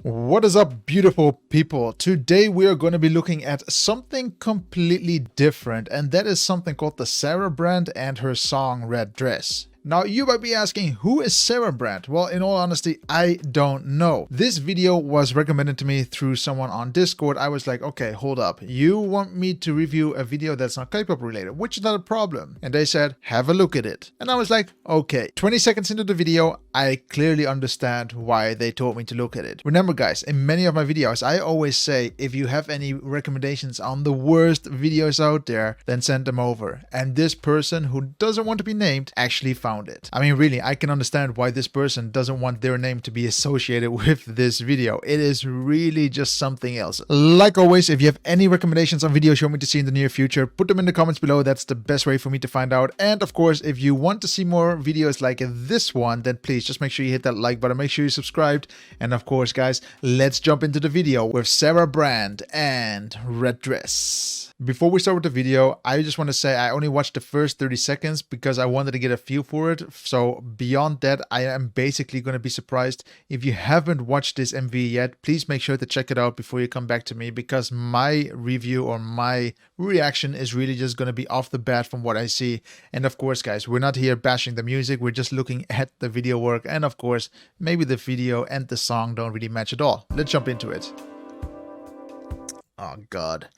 What is up, beautiful people? Today we are going to be looking at something completely different, and that is something called the Sarah brand and her song Red Dress. Now you might be asking, who is Sarah Brand? Well, in all honesty, I don't know. This video was recommended to me through someone on Discord. I was like, okay, hold up. You want me to review a video that's not K-pop related, which is not a problem. And they said, have a look at it. And I was like, okay. 20 seconds into the video, I clearly understand why they told me to look at it. Remember guys, in many of my videos, I always say, if you have any recommendations on the worst videos out there, then send them over. And this person who doesn't want to be named actually found it. I mean, really, I can understand why this person doesn't want their name to be associated with this video. It is really just something else. Like always, if you have any recommendations on videos you want me to see in the near future, put them in the comments below. That's the best way for me to find out. And of course, if you want to see more videos like this one, then please just make sure you hit that like button, make sure you subscribed. And of course, guys, let's jump into the video with Sarah Brand and Red Dress. Before we start with the video, I just want to say I only watched the first 30 seconds because I wanted to get a feel for it. So beyond that, I am basically going to be surprised. If you haven't watched this MV yet, please make sure to check it out before you come back to me, because my review or my reaction is really just going to be off the bat from what I see. And of course, guys, we're not here bashing the music. We're just looking at the video work. And of course, maybe the video and the song don't really match at all. Let's jump into it. Oh, God.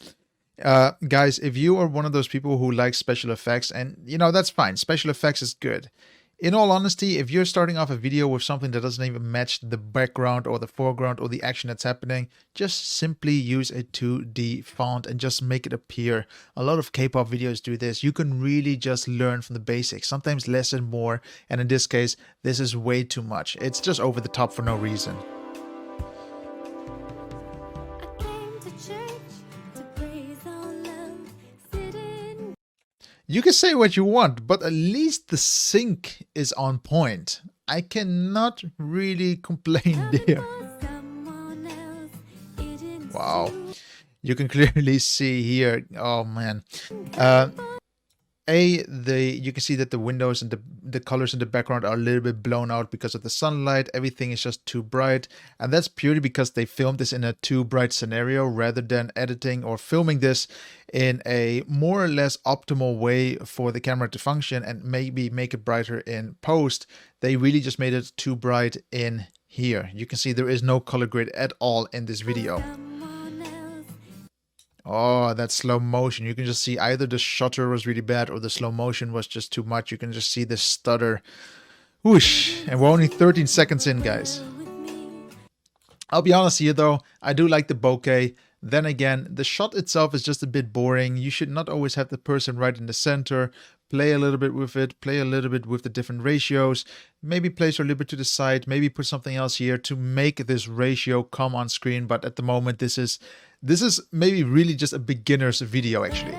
Guys, if you are one of those people who like special effects, and you know, that's fine. Special effects is good. In all honesty, if you're starting off a video with something that doesn't even match the background or the foreground or the action that's happening, just simply use a 2D font and just make it appear. A lot of K-pop videos do this. You can really just learn from the basics. Sometimes less and more. And in this case, this is way too much. It's just over the top for no reason. You can say what you want, but at least the sync is on point. I cannot really complain there. Wow. You can clearly see here. Oh man. You can see that the windows and the colors in the background are a little bit blown out because of the sunlight. Everything is just too bright, and that's purely because they filmed this in a too bright scenario rather than editing or filming this in a more or less optimal way for the camera to function and maybe make it brighter in post. They really just made it too bright in here. You can see there is no color grade at all in this video. Oh, that slow motion. You can just see either the shutter was really bad or the slow motion was just too much. You can just see the stutter. Whoosh. And we're only 13 seconds in, guys. I'll be honest here, though. I do like the bokeh. Then again, the shot itself is just a bit boring. You should not always have the person right in the center. Play a little bit with it. Play a little bit with the different ratios. Maybe place her a little bit to the side. Maybe put something else here to make this ratio come on screen. But at the moment, this is maybe really just a beginner's video, actually.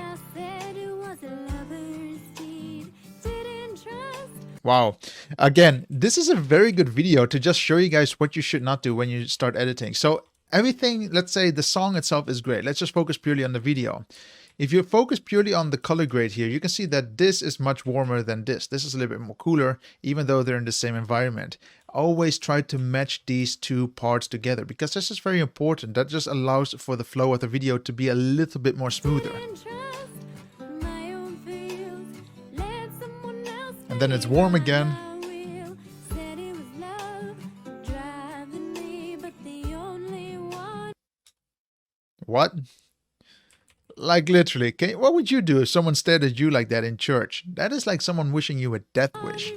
Wow. Again, this is a very good video to just show you guys what you should not do when you start editing. So everything, let's say the song itself is great. Let's just focus purely on the video. If you focus purely on the color grade here, you can see that this is much warmer than this. This is a little bit more cooler, even though they're in the same environment. Always try to match these two parts together, because this is very important. That just allows for the flow of the video to be a little bit more smoother. And then it's warm again. What? Like literally, what would you do if someone stared at you like that in church? That is like someone wishing you a death wish.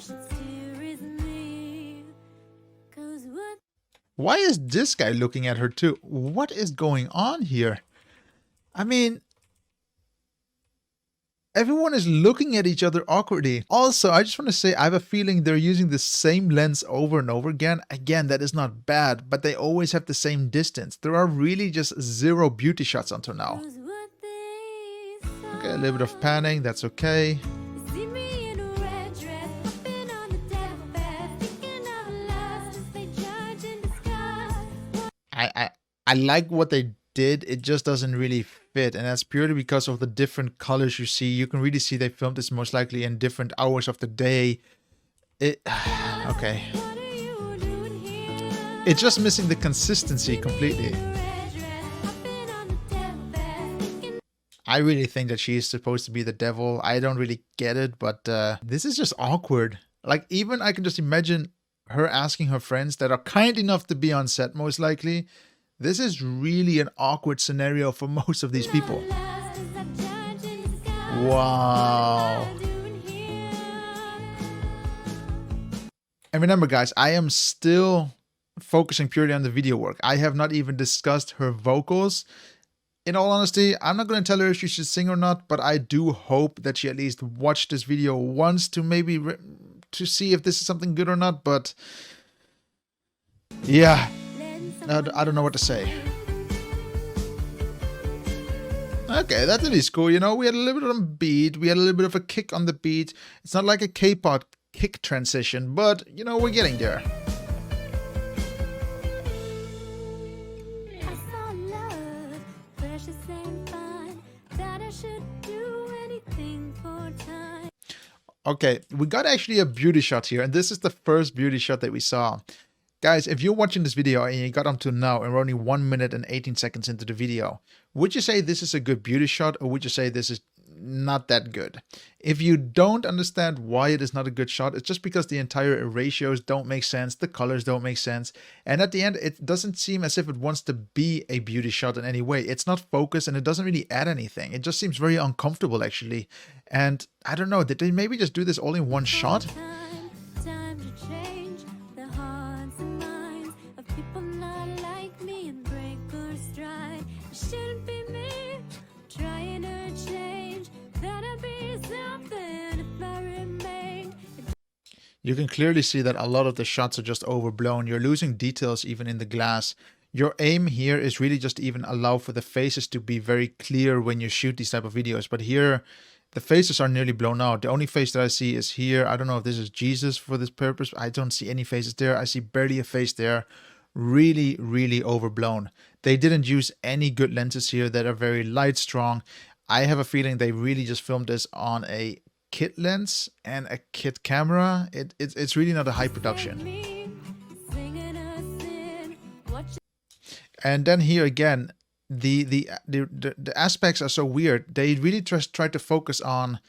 Why is this guy looking at her too? What is going on here? I mean, everyone is looking at each other awkwardly. Also, I just want to say, I have a feeling they're using the same lens over and over again. Again, that is not bad, but they always have the same distance. There are really just 0 beauty shots until now. Okay, a little bit of panning, that's okay. I like what they did. It just doesn't really fit, and that's purely because of the different colors you see. You can really see they filmed this most likely in different hours of the day. Okay. It's just missing the consistency completely. I really think that she is supposed to be the devil. I don't really get it, but this is just awkward. Like, even I can just imagine her asking her friends that are kind enough to be on set, most likely. This is really an awkward scenario for most of these people. Wow. And remember, guys, I am still focusing purely on the video work. I have not even discussed her vocals. In all honesty, I'm not going to tell her if she should sing or not, but I do hope that she at least watched this video once to maybe to see if this is something good or not. But yeah, I don't know what to say. Okay, that's at least cool. You know, we had a little bit of a beat. We had a little bit of a kick on the beat. It's not like a K-pop kick transition, but you know, we're getting there. Okay, we got actually a beauty shot here, and this is the first beauty shot that we saw. Guys, if you're watching this video and you got up to now and we're only 1 minute and 18 seconds into the video, would you say this is a good beauty shot, or would you say this is not that good? If you don't understand why it is not a good shot, it's just because the entire ratios don't make sense, the colors don't make sense, and at the end it doesn't seem as if it wants to be a beauty shot in any way. It's not focused and it doesn't really add anything. It just seems very uncomfortable actually. And I don't know, did they maybe just do this all in one shot? You can clearly see that a lot of the shots are just overblown. You're losing details even in the glass. Your aim here is really just to even allow for the faces to be very clear when you shoot these type of videos. But here, the faces are nearly blown out. The only face that I see is here. I don't know if this is Jesus for this purpose. I don't see any faces there. I see barely a face there. Really, really overblown. They didn't use any good lenses here that are very light strong. I have a feeling they really just filmed this on a kit lens and a kit camera. It's really not a high production. And then here again, the aspects are so weird. They really just try to focus on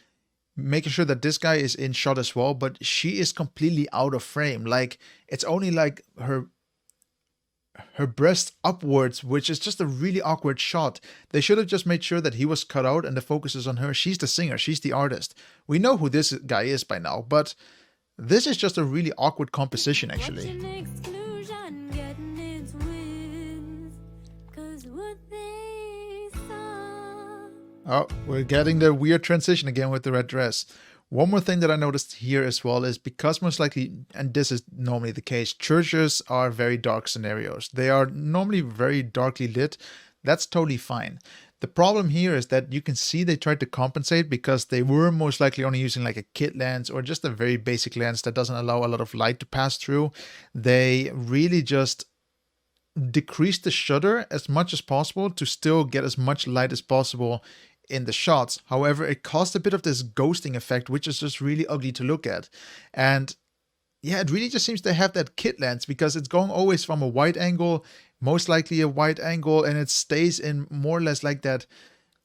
making sure that this guy is in shot as well, but she is completely out of frame. Like, it's only like her breast upwards, which is just a really awkward shot. They should have just made sure that he was cut out and the focus is on her. She's the singer, she's the artist. We know who this guy is by now, but this is just a really awkward composition actually. Oh, we're getting the weird transition again with the red dress. One more thing that I noticed here as well is because most likely, and this is normally the case, churches are very dark scenarios. They are normally very darkly lit. That's totally fine. The problem here is that you can see they tried to compensate because they were most likely only using like a kit lens or just a very basic lens that doesn't allow a lot of light to pass through. They really just decreased the shutter as much as possible to still get as much light as possible in the shots. However, it caused a bit of this ghosting effect, which is just really ugly to look at. And yeah, it really just seems to have that kit lens because it's going always from a wide angle, most likely a wide angle, and it stays in more or less like that.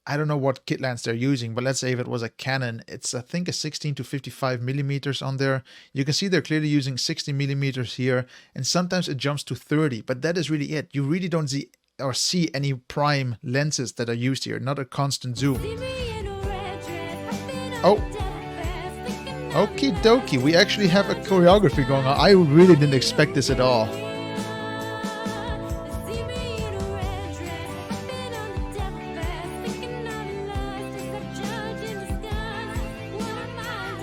I don't know what kit lens they're using, but let's say if it was a Canon, it's I think a 16 to 55 millimeters on there. You can see they're clearly using 60 millimeters here, and sometimes it jumps to 30, but that is really it. You really don't see any prime lenses that are used here, not a constant zoom. Oh, okie dokie, we actually have a choreography going on. I really didn't expect this at all.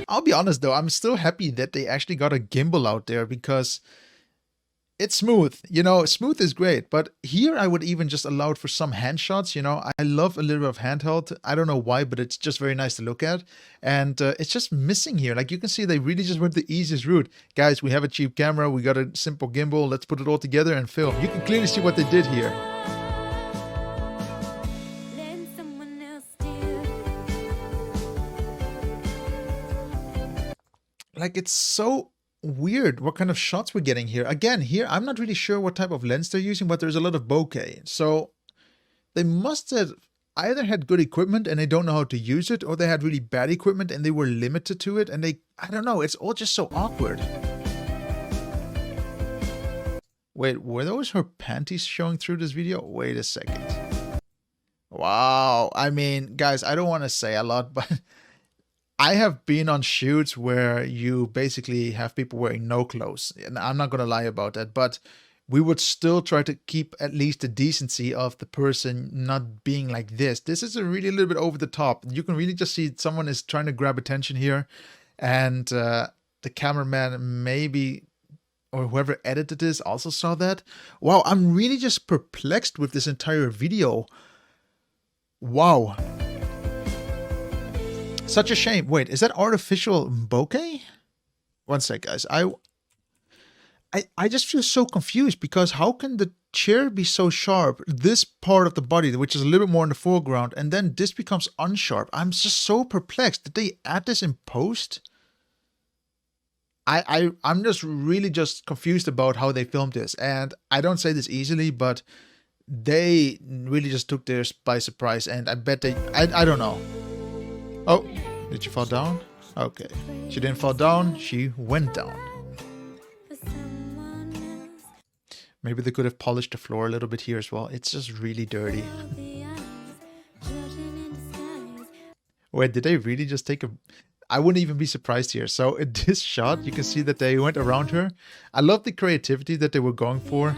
I'll be honest though, I'm still happy that they actually got a gimbal out there because it's smooth. You know, smooth is great, but here I would even just allow it for some hand shots. You know, I love a little bit of handheld. I don't know why, but it's just very nice to look at. And it's just missing here. Like you can see, they really just went the easiest route. Guys, we have a cheap camera. We got a simple gimbal. Let's put it all together and film. You can clearly see what they did here. Like it's so weird what kind of shots we're getting here. Again, here, I'm not really sure what type of lens they're using, but there's a lot of bokeh. So they must have either had good equipment and they don't know how to use it, or they had really bad equipment and they were limited to it. And I don't know, it's all just so awkward. Wait, were those her panties showing through this video? Wait a second. Wow. I mean, guys, I don't want to say a lot, but I have been on shoots where you basically have people wearing no clothes. And I'm not going to lie about that, but we would still try to keep at least the decency of the person not being like this. This is a little bit over the top. You can really just see someone is trying to grab attention here. And the cameraman maybe, or whoever edited this, also saw that. Wow, I'm really just perplexed with this entire video. Wow. Such a shame. Wait, is that artificial bokeh? One sec, guys. I just feel so confused, because how can the chair be so sharp, this part of the body, which is a little bit more in the foreground, and then this becomes unsharp? I'm just so perplexed. Did they add this in post? I'm just really just confused about how they filmed this. And I don't say this easily, but they really just took this by surprise. And I bet they, I don't know. Oh, did she fall down? Okay. She didn't fall down, she went down. Maybe they could have polished the floor a little bit here as well. It's just really dirty. Wait, did they really just take a... I wouldn't even be surprised here. So in this shot, you can see that they went around her. I love the creativity that they were going for.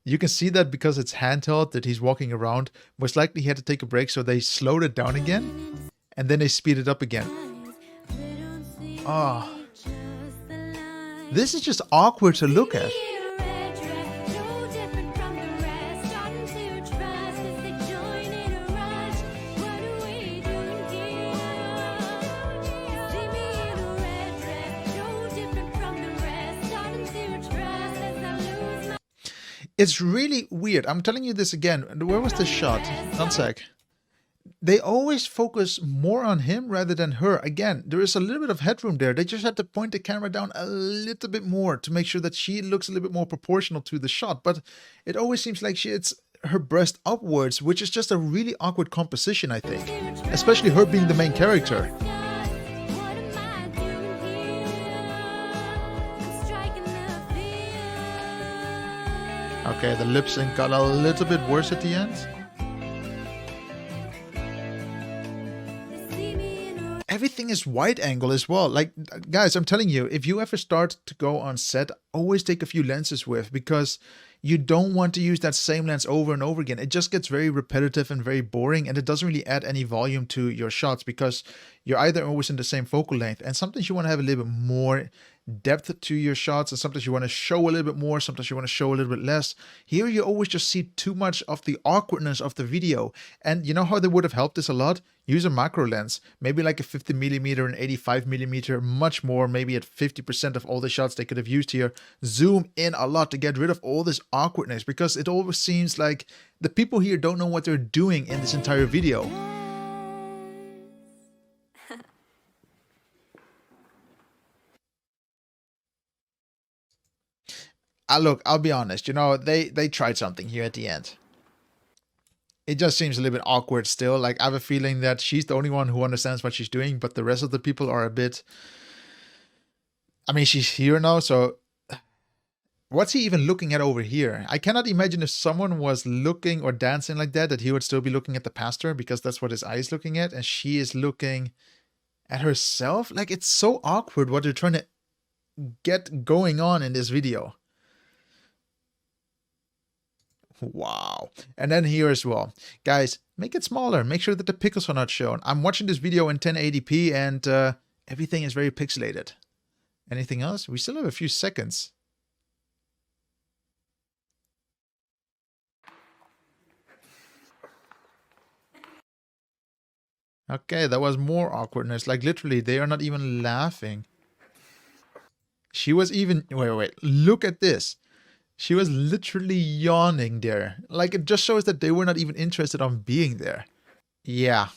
You can see that because it's handheld, that he's walking around. Most likely he had to take a break, so they slowed it down again. And then they speed it up again. Oh. This is just awkward to look at. It's really weird. I'm telling you this again. Where was this shot? One sec. They always focus more on him rather than her. Again, there is a little bit of headroom there. They just had to point the camera down a little bit more to make sure that she looks a little bit more proportional to the shot. But it always seems like it's her breast upwards, which is just a really awkward composition, I think. Especially her being the main character. Okay, the lip sync got a little bit worse at the end. Everything is wide angle as well. Like, guys, I'm telling you, if you ever start to go on set, always take a few lenses with, because you don't want to use that same lens over and over again. It just gets very repetitive and very boring, and it doesn't really add any volume to your shots, because you're either always in the same focal length, and sometimes you want to have a little bit more depth to your shots, and sometimes you want to show a little bit more, sometimes you want to show a little bit less. Here you always just see too much of the awkwardness of the video. And you know how they would have helped this a lot? Use a macro lens, maybe like a 50mm and 85mm, much more, maybe at 50% of all the shots they could have used here. Zoom in a lot to get rid of all this awkwardness, because it always seems like the people here don't know what they're doing in this entire video. Look, I'll be honest, you know, they tried something here at the end. It just seems a little bit awkward still. Like, I have a feeling that she's the only one who understands what she's doing, but the rest of the people are a bit... I mean, she's here now, so... What's he even looking at over here? I cannot imagine if someone was looking or dancing like that he would still be looking at the pastor, because that's what his eye is looking at, and she is looking at herself. Like, it's so awkward what they're trying to get going on in this video. Wow. And then here as well. Guys, make it smaller. Make sure that the pixels are not shown. I'm watching this video in 1080p and everything is very pixelated. Anything else? We still have a few seconds. Okay, that was more awkwardness. Like, literally, they are not even laughing. She was even... Wait. Look at this. She was literally yawning there. Like, it just shows that they were not even interested on being there. Yeah.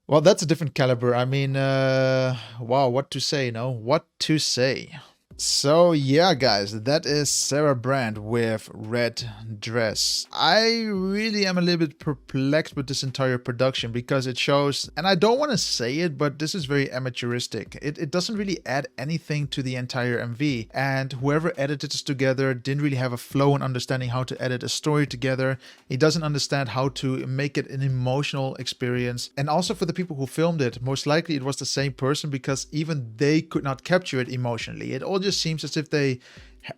Well, that's a different caliber. I mean, wow, what to say, no? What to say? So yeah, guys, that is Sarah Brand with Red Dress. I really am a little bit perplexed with this entire production because it shows, and I don't want to say it, but this is very amateuristic. It doesn't really add anything to the entire MV, and whoever edited this together didn't really have a flow and understanding how to edit a story together. He doesn't understand how to make it an emotional experience. And also for the people who filmed it, most likely it was the same person because even they could not capture it emotionally. It all just seems as if they,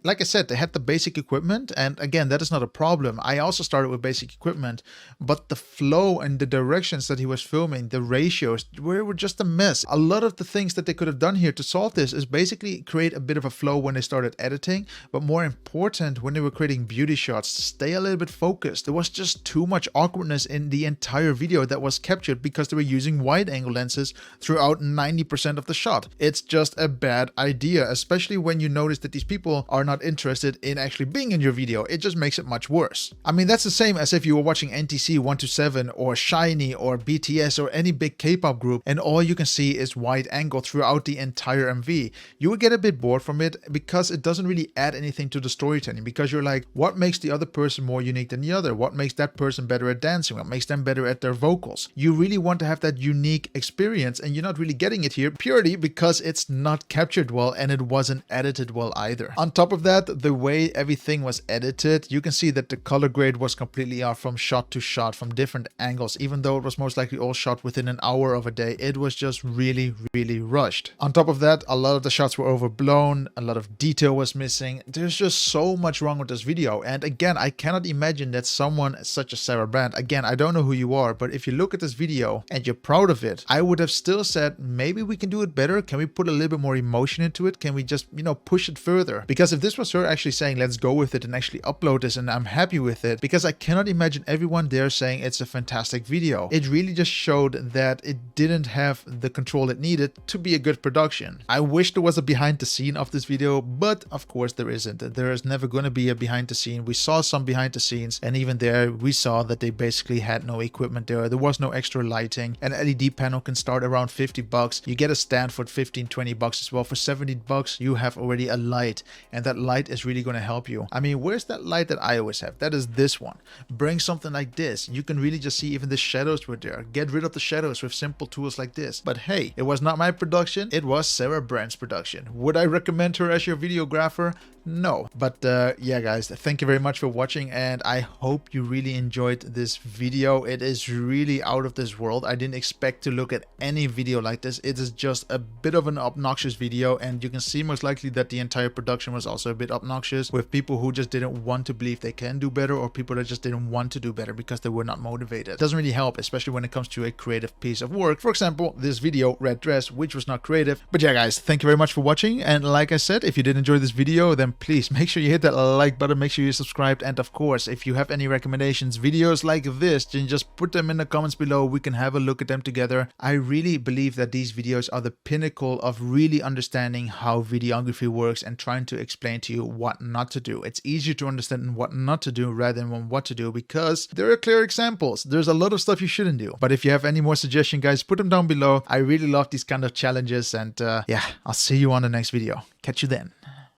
like I said, they had the basic equipment, and again, that is not a problem. I also started with basic equipment, but the flow and the directions that he was filming, the ratios, were just a mess. A lot of the things that they could have done here to solve this is basically create a bit of a flow when they started editing, but more important, when they were creating beauty shots, stay a little bit focused. There was just too much awkwardness in the entire video that was captured because they were using wide angle lenses throughout 90% of the shot. It's just a bad idea, especially when you notice that these people are not interested in actually being in your video. It just makes it much worse. I mean, that's the same as if you were watching NTC 127 or SHINee or BTS or any big K-pop group and all you can see is wide angle throughout the entire MV. You would get a bit bored from it because it doesn't really add anything to the storytelling, because you're like, what makes the other person more unique than the other? What makes that person better at dancing? What makes them better at their vocals? You really want to have that unique experience, and you're not really getting it here purely because it's not captured well and it wasn't edited well either. On top of that, the way everything was edited, you can see that the color grade was completely off from shot to shot, from different angles. Even though it was most likely all shot within an hour of a day, it was just really rushed. On top of that, a lot of the shots were overblown, a lot of detail was missing. There's just so much wrong with this video, and again, I cannot imagine that someone such as Sarah Brand, again, I don't know who you are, but if you look at this video and you're proud of it, I would have still said, maybe we can do it better. Can we put a little bit more emotion into it? Can we just, push it further? Because if this was her actually saying, let's go with it and actually upload this and I'm happy with it, because I cannot imagine everyone there saying it's a fantastic video. It really just showed that it didn't have the control it needed to be a good production. I wish there was a behind the scene of this video, but of course there isn't. There is never going to be a behind the scene. We saw some behind the scenes, and even there we saw that they basically had no equipment there. There was no extra lighting. An LED panel can start around 50 bucks. You get a stand for 15, 20 bucks as well. For 70 bucks, you have already a light, and that light is really going to help you. I mean, where's that light that I always have? That is this one. Bring something like this. You can really just see even the shadows were there. Get rid of the shadows with simple tools like this. But hey, it was not my production. It was Sarah Brand's production. Would I recommend her as your videographer? No. But yeah, guys, thank you very much for watching, and I hope you really enjoyed this video. It is really out of this world. I didn't expect to look at any video like this. It is just a bit of an obnoxious video, and you can see most likely that the entire production was also a bit obnoxious, with people who just didn't want to believe they can do better, or people that just didn't want to do better because they were not motivated. It doesn't really help, especially when it comes to a creative piece of work. For example, this video, Red Dress, which was not creative. But yeah, guys, thank you very much for watching, and like I said, if you did enjoy this video, then please make sure you hit that like button, make sure you're subscribed, and of course, if you have any recommendations, videos like this, then just put them in the comments below. We can have a look at them together. I really believe that these videos are the pinnacle of really understanding how videography works and trying to explain to you what not to do. It's easier to understand what not to do rather than what to do, because there are clear examples. There's a lot of stuff you shouldn't do. But if you have any more suggestions, guys, put them down below. I really love these kind of challenges, and yeah, I'll see you on the next video. Catch you then.